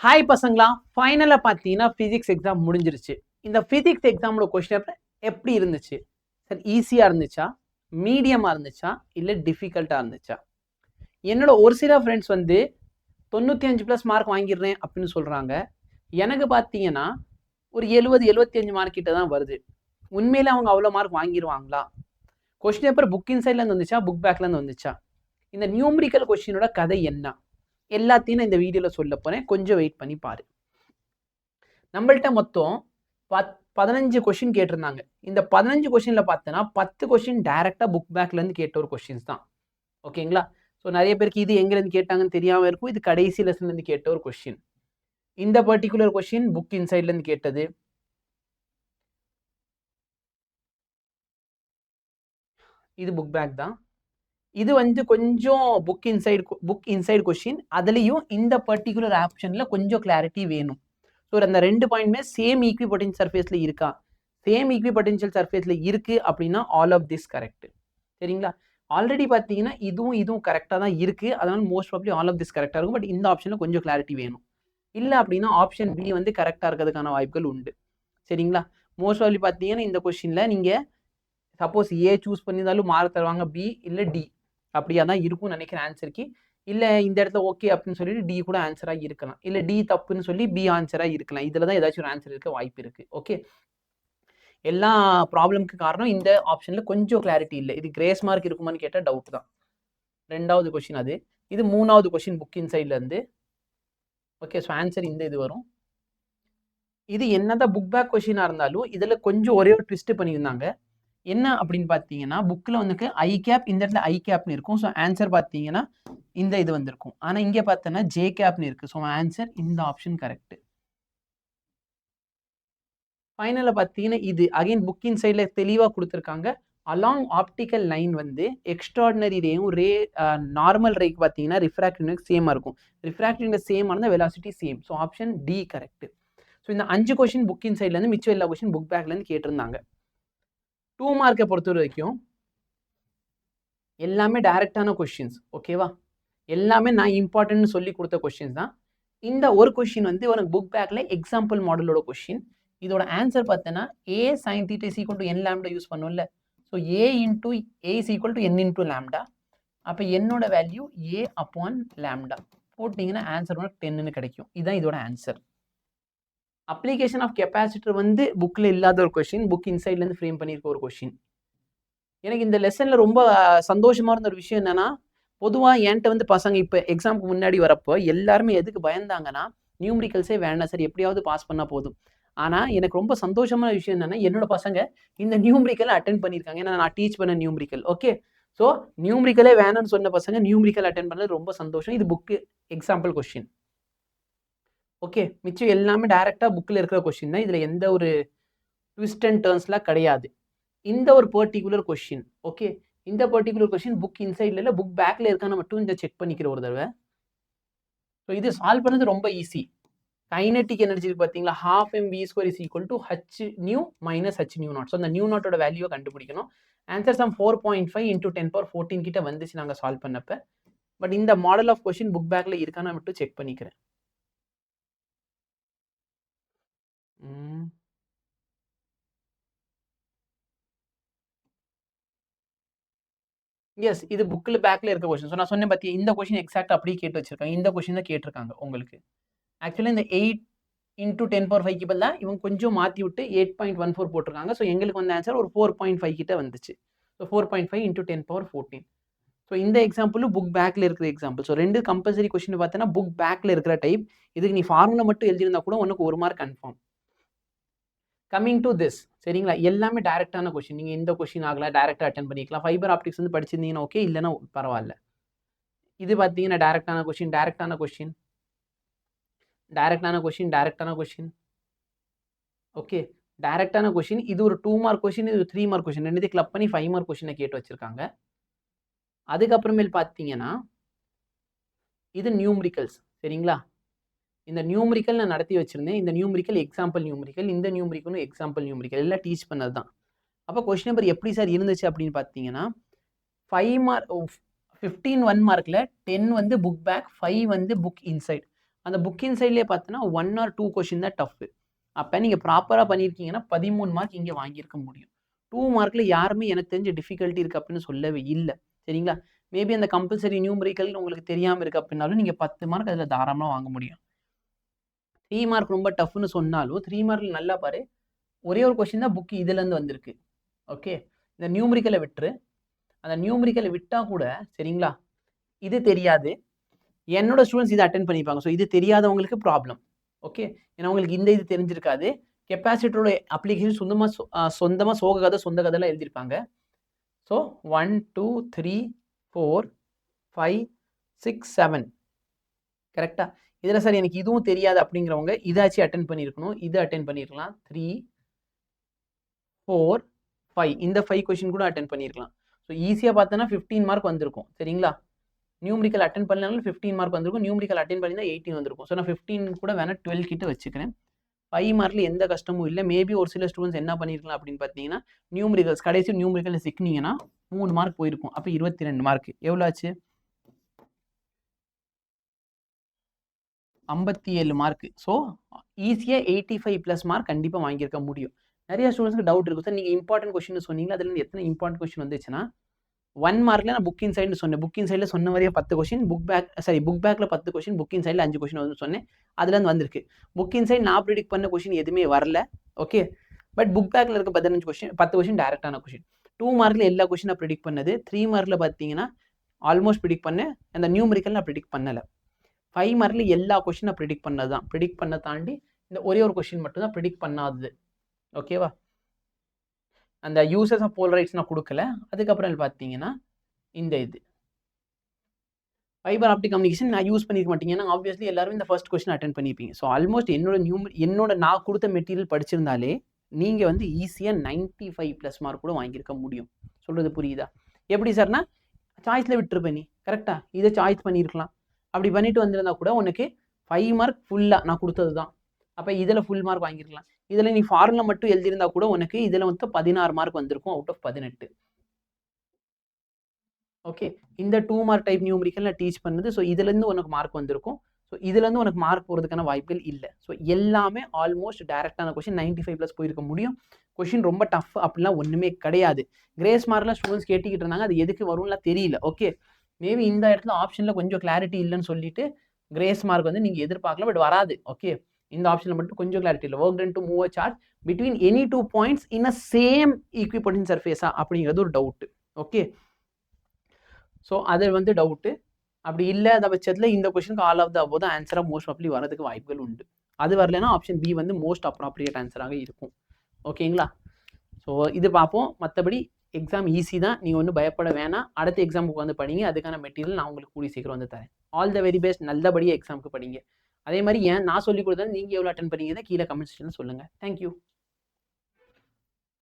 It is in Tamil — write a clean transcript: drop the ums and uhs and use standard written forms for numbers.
ஹாய் பசங்களா, ஃபைனலாக பார்த்தீங்கன்னா ஃபிசிக்ஸ் எக்ஸாம் முடிஞ்சிருச்சு. இந்த ஃபிசிக்ஸ் எக்ஸாமோட கொஸ்டின் பேப்பர் எப்படி இருந்துச்சு? சார் ஈஸியாக இருந்துச்சா, மீடியமாக இருந்துச்சா, இல்லை டிஃபிகல்ட்டாக இருந்துச்சா? என்னோட ஒரு சில ஃப்ரெண்ட்ஸ் வந்து 95+ மார்க் வாங்கிடுறேன் அப்படின்னு சொல்கிறாங்க. எனக்கு பார்த்தீங்கன்னா ஒரு 70-75 மார்க் கிட்ட தான் வருது. உண்மையில அவங்க அவ்வளோ மார்க் வாங்கிடுவாங்களா? கொஸ்டின் பேப்பர் புக் இன்சைட்லேருந்து வந்துச்சா, புக் பேக்லேருந்து வந்துச்சா? இந்த நியூமரிக்கல் கொஸ்டினோட கதை என்ன? எல்லாத்தையும் நான் இந்த வீடியோவில் சொல்ல போகிறேன். கொஞ்சம் வெயிட் பண்ணி பாரு. நம்மள்ட்ட மொத்தம் 15 கொஸ்டின் கேட்டிருந்தாங்க. இந்த 15 கொஸ்டினில் பார்த்தோன்னா 10 கொஸ்டின் டைரெக்டாக புக் பேக்லேருந்து கேட்ட ஒரு கொஸ்டின்ஸ் தான். ஓகேங்களா? ஸோ நிறைய பேருக்கு இது எங்கேருந்து கேட்டாங்கன்னு தெரியாமல் இருக்கும். இது கடைசி லெசன்லேருந்து கேட்ட ஒரு கொஸ்டின். இந்த பர்டிகுலர் கொஸ்டின் புக் இன்சைட்லேருந்து கேட்டது. இது புக் பேக் தான். இது வந்து கொஞ்சம் புக் இன்சைடு கொஸ்டின். அதுலேயும் இந்த பர்டிகுலர் ஆப்ஷனில் கொஞ்சம் கிளாரிட்டி வேணும். ஸோ அந்த 2 பாயிண்ட்மே சேம் ஈக்வி பொட்டன்ஷியல் சர்ஃபேஸில் இருக்கா? சேம் ஈக்வி பொட்டன்ஷியல் சர்ஃபேஸில் இருக்குது அப்படின்னா ஆல் ஆஃப் திஸ் கரெக்ட். சரிங்களா? ஆல்ரெடி பார்த்தீங்கன்னா இதுவும் கரெக்டாக தான் இருக்குது. அதனால் most probably all of this கரெக்டாக இருக்கும். பட் இந்த ஆப்ஷனில் கொஞ்சம் கிளாரிட்டி வேணும். இல்லை அப்படின்னா ஆப்ஷன் பி வந்து கரெக்டாக இருக்கிறதுக்கான வாய்ப்புகள் உண்டு. சரிங்களா? மோஸ்ட் ப்ராபப்லி பார்த்தீங்கன்னா இந்த கொஸ்டினில் நீங்கள் சப்போஸ் ஏ சூஸ் பண்ணியிருந்தாலும் மார்க் தருவாங்க, பி இல்லை டி அப்படியா தான் இருக்கும்னு நினைக்கிறேன் ஆன்சருக்கு. இல்லை இந்த இடத்துல ஓகே அப்படின்னு சொல்லிட்டு டி கூட ஆன்சராக இருக்கலாம். இல்லை டி தப்புன்னு சொல்லி பி ஆன்சராக இருக்கலாம். இதில் தான் ஏதாச்சும் ஒரு ஆன்சர் இருக்க வாய்ப்பு இருக்குது. ஓகே, எல்லா ப்ராப்ளம்க்கு காரணம் இந்த ஆப்ஷனில் கொஞ்சம் கிளாரிட்டி இல்லை. இது கிரேஸ் மார்க் இருக்குமான்னு கேட்டால் டவுட் தான். 2வது கொஸ்டின் அது. இது 3வது கொஸ்டின் புக் இன்சைட்லேருந்து. ஓகே, ஸோ ஆன்சர் இந்த இது வரும். இது என்னதான் புக் பேக் கொஸ்டினாக இருந்தாலும் இதில் கொஞ்சம் ஒரே ஒரு ட்விஸ்ட் பண்ணியிருந்தாங்க. என்ன அப்படின்னு பார்த்தீங்கன்னா புக்கில் வந்துக்கு ஐ கேப், இந்த இடத்துல ஐ கேப்னு இருக்கும். ஸோ ஆன்சர் பார்த்தீங்கன்னா இந்த இது வந்திருக்கும். ஆனால் இங்கே பார்த்தோன்னா ஜே கேப்னு இருக்குது. ஸோ ஆன்சர் இந்த ஆப்ஷன் கரெக்ட். ஃபைனலில் பார்த்தீங்கன்னா இது அகைன் புக் இன்சைடில் தெளிவாக கொடுத்துருக்காங்க. அலாங் ஆப்டிக்கல் லைன் வந்து எக்ஸ்ட்ராடினரி ரேயும் நார்மல் ரேக்கு பார்த்தீங்கன்னா ரிஃப்ராக்டிவ் இண்டெக்ஸ் சேமாக இருக்கும். ரிஃப்ராக்டிவ் இண்டெக்ஸ் சேமாக இருந்தால் velocity same. So option D correct. So இந்த 5 கொஸ்டின் புக் இன்சைட்லேருந்து மிச்சம் எல்லா கொஸ்டின் புக் பேக்லேருந்து கேட்டிருந்தாங்க. 2 மார்க்கை பொறுத்த வரைக்கும் எல்லாமே டைரக்டான கொஸ்டின்ஸ். ஓகேவா? எல்லாமே நான் இம்பார்ட்டன்ட்னு சொல்லி கொடுத்த கொஸ்டின்ஸ் தான். இந்த ஒரு கொஸ்டின் வந்து உனக்கு புக் பேக்கில் எக்ஸாம்பிள் மாடலோட கொஸ்டின். இதோட ஆன்சர் பார்த்தோன்னா a sine theta is equal to n lambda use பண்ணும்ல. So a is equal to n into lambda. அப்போ என்னோட வேல்யூ ஏ அப்பான் லேம்டா போட்டிங்கன்னா ஆன்சர் உனக்கு 10ன்னு கிடைக்கும். இதுதான் இதோட ஆன்சர். அப்ளிகேஷன் ஆஃப் கெப்பாசிட்டர் வந்து புக்கில் இல்லாத ஒரு கொஸ்டின், புக் இன்சைட்லேருந்து ஃப்ரேம் பண்ணியிருக்க ஒரு கொஸ்டின். எனக்கு இந்த லெசனில் ரொம்ப சந்தோஷமாக இருந்த ஒரு விஷயம் என்னென்னா, பொதுவாக என்கிட்ட வந்து பசங்க இப்போ எக்ஸாமுக்கு முன்னாடி வரப்போ எல்லாருமே எதுக்கு பயந்தாங்கன்னா, நியூமரிக்கல்ஸே வேண்டாம் சார், எப்படியாவது பாஸ் பண்ணால் போதும். ஆனால் எனக்கு ரொம்ப சந்தோஷமான விஷயம் என்னென்னா, என்னோட பசங்க இந்த நியூமரிக்கலை அட்டென்ட் பண்ணியிருக்காங்க. ஏன்னா நான் டீச் பண்ண நியூமரிக்கல். ஓகே, ஸோ நியூமரிக்கலே வேணும்னு சொன்ன பசங்க நியூமரிக்கல் அட்டென்ட் பண்ணது ரொம்ப சந்தோஷம். இது புக்கு எக்ஸாம்பிள் கொஸ்டின். ஓகே, மிச்சம் எல்லாமே டைரெக்டாக புக்கில் இருக்கிற கொஸ்டின் தான். இதில் எந்த ஒரு ட்விஸ்ட் அண்ட் டர்ன்ஸ்லாம் கிடையாது. இந்த ஒரு பர்டிகுலர் கொஸ்டின், ஓகே, இந்த பர்டிகுலர் கொஸ்டின் புக் இன்சைட்ல இல்லை புக் பேக்கில் இருக்கான்னு மட்டும் இந்த செக் பண்ணிக்கிற ஒரு தடவை. ஸோ இது சால்வ் பண்ணது ரொம்ப ஈஸி. கைனட்டிக் எனர்ஜி பார்த்தீங்களா, ½ mv² is equal to h new minus h new not. So அந்த நியூ நாட்டோட வேல்யூவை கண்டுபிடிக்கணும். ஆன்சர் சம் 4.5 × 10⁻14 கிட்ட வந்துச்சு நாங்கள் சால்வ் பண்ணப்ப. பட் இந்த மாடல் ஆஃப் கொஸ்டின் புக் பேக்கில் இருக்கான்னு மட்டும் செக் பண்ணிக்கிறேன். எஸ், இது புக்கில் பேக்கில் இருக்க கொஸ்டின். ஸோ நான் சொன்னேன் பார்த்தியா, இந்த கொஸ்டின் எக்ஸாக்ட் அப்படியே கேட்டு வச்சிருக்காங்க. இந்த கொஸ்டின் தான் கேட்டிருக்காங்க உங்களுக்கு. ஆக்சுவலாக இந்த 8 × 10⁻5 பதிலாக இவங்க கொஞ்சம் மாற்றி விட்டு 8.14 போட்டிருக்காங்க. ஸோ எங்களுக்கு வந்த ஆன்சர் ஒரு 4.5 கிட்ட வந்துச்சு. ஸோ 4.5 × 10⁻14. ஸோ இந்த எக்ஸாம்பிளும் புக் பேக்கில் இருக்கிற எக்ஸாம்பிள். ஸோ 2 கம்பல்சரி கொஸ்டின் பார்த்தோன்னா புக் பேக்கில் இருக்கிற டைப். இதுக்கு நீ ஃபார்முலா மட்டும் எழுதியிருந்தா கூட உனக்கு 1 mark confirm. Coming to this, சரிங்களா, எல்லாமே டைரக்டான கொஸ்டின். நீங்கள் இந்த கொஸ்டின் ஆகல டைரக்டாக அட்டன் பண்ணிக்கலாம். ஃபைபர் ஆப்டிக்ஸ் வந்து படிச்சிருந்தீங்கன்னா ஓகே, இல்லைன்னா பரவாயில்ல. இது பார்த்தீங்கன்னா டைரக்டான கொஸ்டின், டைரக்டான கொஸ்டின், டைரக்டான கொஸ்டின், டைரக்டான கொஸ்டின். ஓகே, டைரக்டான கொஸ்டின். இது ஒரு 2 மார்க் கொஸ்டின், இது 3 மார்க் கொஸ்டின். ரெண்டுத்தையும் கிளப் பண்ணி 5 மார்க் கொஸ்டினை கேட்டு வச்சிருக்காங்க. அதுக்கப்புறமேல் பார்த்தீங்கன்னா இது நியூமரிக்கல்ஸ். சரிங்களா, இந்த நியூமரிக்கல் நான் நடத்தி வச்சிருந்தேன். இந்த நியூமரிக்கல் எக்ஸாம்பிள் நியூமரிக்கல், இந்த நியூமரிக்கலும் எக்ஸாம்பிள் நியூமரிக்கல், எல்லாம் டீச் பண்ணது தான். அப்போ கொஸ்டின் நம்பர் எப்படி சார் இருந்துச்சு அப்படின்னு பார்த்தீங்கன்னா 5 மார்க் 15 1 மார்க்கில் 10 வந்து புக் பேக், 5 வந்து புக் இன்சைட். அந்த புக்கின் சைட்லேயே பார்த்தோன்னா 1 or 2 கொஷின் தான் டஃப்பு. அப்போ நீங்கள் ப்ராப்பராக பண்ணியிருக்கீங்கன்னா 13 மார்க் இங்கே வாங்கியிருக்க முடியும். 2 மார்க்கில் யாருமே எனக்கு தெரிஞ்ச டிஃபிகல்ட்டி இருக்குது அப்படின்னு சொல்லவே இல்லை. சரிங்களா? மேபி அந்த கம்பல்சரி நியூமரிக்கல் உங்களுக்கு தெரியாமல் இருக்குது அப்படின்னாலும் நீங்கள் 10 மார்க் அதில் தாராளமாக வாங்க முடியும். 3 மார்க் ரொம்ப டஃப்னு சொன்னாலும் 3 மார்க்கில் நல்லா பாரு, ஒரே ஒரு கொஷின் தான் புக்கு இதுலேருந்து வந்திருக்கு. ஓகே, இந்த நியூமரிக்கலை விட்டுரு. அந்த நியூமரிக்கலை விட்டால் கூட சரிங்களா, இது தெரியாது. என்னோட ஸ்டூடெண்ட்ஸ் இதை அட்டென்ட் பண்ணிப்பாங்க. ஸோ இது தெரியாதவங்களுக்கு ப்ராப்ளம். ஓகே, ஏன்னா உங்களுக்கு இந்த இது தெரிஞ்சிருக்காது. கெப்பாசிட்டரோட அப்ளிகேஷன் சொந்தமாக சோக கதை சொந்த கதைலாம் எழுதியிருப்பாங்க. ஸோ 1 2 3 4 5 6 7 கரெக்டாக. இதில் சார் எனக்கு இதுவும் தெரியாது அப்படிங்கிறவங்க இதாச்சும் அட்டென்ட் பண்ணியிருக்கணும். இது அட்டென்ட் பண்ணியிருக்கலாம். 3 4 5 இந்த 5 கொஷின் கூட அட்டென்ட் பண்ணியிருக்கலாம். ஸோ ஈஸியாக பார்த்தோன்னா 15 மார்க் வந்திருக்கும். சரிங்களா? நியூமரிக்கல் அட்டென்ட் பண்ணலனாலும் 15 மார்க் வந்திருக்கும். நியூமரிக்கல் அட்டென்ட் பண்ணினா 18 வந்திருக்கும். ஸோ நான் 15 கூட வேணால் 12 கிட்ட வச்சுக்கிறேன். 5 மார்க்கில் எந்த கஷ்டமும் இல்லை. மேபி ஒரு சில ஸ்டூடெண்ட்ஸ் என்ன பண்ணியிருக்கலாம் அப்படின்னு பார்த்தீங்கன்னா, நியூமரிக்கல்ஸ் கடைசி நியூமரிக்கல் சிக்கினீங்கன்னா 3 மார்க் போயிருக்கும். அப்போ 22 மார்க் எவ்வளோ ஆச்சு? 57 மார்க். ஸோ ஈஸியாக 85+ மார்க் கண்டிப்பாக வாங்கியிருக்க முடியும். நிறைய ஸ்டூடெண்ட்ஸ்க்கு டவுட் இருக்கும் சார், நீங்கள் இம்பார்ட்டன்ட் கொஸ்டின் சொன்னீங்களா, அதுலேருந்து எத்தனை இம்பார்ட்டன்ட் கொஸ்டின் வந்துச்சுன்னா 1 மார்க்கில் நான் புக்கின் சைடில் சொன்னேன். புக்கின் சைடில் சொன்ன மாதிரியே 10 கொஷின், புக் பேக்கில் 10 கொஷின், புக்கின் சைடில் 5 கொஷின் வந்து சொன்னேன். அதுலேருந்து வந்திருக்கு. புக்கின் சைடு நான் ப்ரிடிக்ட் பண்ண கொஷின் எதுவுமே வரல. ஓகே, பட் புக் பேக்கில் இருக்க 15 கொஷின் 10 கொஷின் டேரெக்டான கொஷின். 2 மார்க்கில் எல்லா கொஷின் நான் ப்ரிடிக்ட் பண்ணது. 3 மார்க்கில் பார்த்தீங்கன்னா ஆல்மோஸ்ட் ப்ரிடிக்ட் பண்ணேன். அந்த நியூமரிக்கல் நான் ப்ரிடிக்ட் பண்ணலை. 5 மார்க்கில் எல்லா கொஷின் நான் ப்ரிடிக்ட் பண்ணது தான். ப்ரிடிக்ட் பண்ண தாண்டி இந்த ஒரே ஒரு கொஷின் மட்டும் தான் ப்ரிடிக்ட் பண்ணாதது. ஓகேவா? அந்த யூசஸ் ஆஃப் போலரைட்ஸ் நான் கொடுக்கல. அதுக்கப்புறம் பார்த்தீங்கன்னா இந்த இது ஃபைபர் ஆப்டிக் கம்யூனிகேஷன் நான் யூஸ் பண்ணிக்க மாட்டீங்க. ஏன்னா ஆப்வியஸ்லி எல்லாரும் இந்த ஃபர்ஸ்ட் கொஸ்டின் அட்டென்ட் பண்ணிப்பீங்க. ஸோ ஆல்மோஸ்ட் என்னோட நான் கொடுத்த மெட்டீரியல் படிச்சிருந்தாலே நீங்கள் வந்து ஈஸியாக 95+ மார்க் கூட வாங்கியிருக்க முடியும். சொல்கிறது புரியுதா? எப்படி சார்னா சாய்ஸில் விட்டுருப்பேன் நீ கரெக்டாக இதை சாய்ஸ் பண்ணியிருக்கலாம். அப்படி பண்ணிட்டு வந்திருந்தா கூட உனக்கு 5 மார்க் ஃபுல்லாக நான் கொடுத்தது தான். அப்போ இதில் ஃபுல் மார்க் வாங்கியிருக்கலாம். இதில் நீ ஃபார்முலா மட்டும் எழுதியிருந்தா கூட உனக்கு இதில் வந்து 16 மார்க் வந்திருக்கும் அவுட் ஆஃப் 18. ஓகே, இந்த 2 மார்க் டைப் நியூமரிக்கல் நான் டீச் பண்ணது. ஸோ இதுலேருந்து உனக்கு மார்க் வந்திருக்கும். ஸோ இதுலேருந்து உனக்கு மார்க் போகிறதுக்கான வாய்ப்புகள் இல்லை. ஸோ எல்லாமே ஆல்மோஸ்ட் டேரெக்டான கொஷின் 95+ போயிருக்க முடியும். கொஷின் ரொம்ப டஃப் அப்படிலாம் ஒன்றுமே கிடையாது. கிரேஸ் மார்க்லாம் ஸ்டூடெண்ட்ஸ் கேட்டுக்கிட்டு இருந்தாங்க. அது எதுக்கு வரும்லாம் தெரியல. ஓகே, மேபி இந்த இடத்துல ஆப்ஷனில் கொஞ்சம் கிளாரிட்டி இல்லைன்னு சொல்லிட்டு கிரேஸ் மார்க் வந்து நீங்கள் எதிர்பார்க்கலாம். பட் வராது. ஓகே, இந்த ஆப்ஷனில் மட்டும் கொஞ்சம் கிளாரிட்டி இல்லை. Work done to move a charge between any 2 points in a same equipotential சர்ஃபேஸா அப்படிங்கிறது ஒரு டவுட்டு. ஓகே, ஸோ அது வந்து டவுட்டு. அப்படி இல்லாத பட்சத்தில் இந்த கொஸ்டினுக்கு ஆல் ஆஃப் த அபோவ் தான் ஆன்சராக மோஸ்ட் ப்ராபப்லி வரதுக்கு வாய்ப்புகள் உண்டு. அது வரலன்னா ஆப்ஷன் பி வந்து மோஸ்ட் அப்ராப்ரியேட் ஆன்சராக இருக்கும். ஓகேங்களா? ஸோ இது பார்ப்போம். மற்றபடி எக்ஸாம் ஈஸி தான். நீங்கள் ஒன்றும் பயப்பட வேணாம். அடுத்த எக்ஸாமுக்கு வந்து படிங்க. அதுக்கான மெட்டீரியல் நான் உங்களுக்கு கூடிய சீக்கிரம் வந்து தரேன். All the very best. நல்லபடியாக எக்ஸாமுக்கு படிங்க. அதே மாதிரி நான் சொல்லிக் கொடுத்தா நீங்கள் எவ்வளோ அட்டன் பண்ணீங்க கீழே கமெண்ட் செக்ஷனில் சொல்லுங்கள். தேங்க்யூ.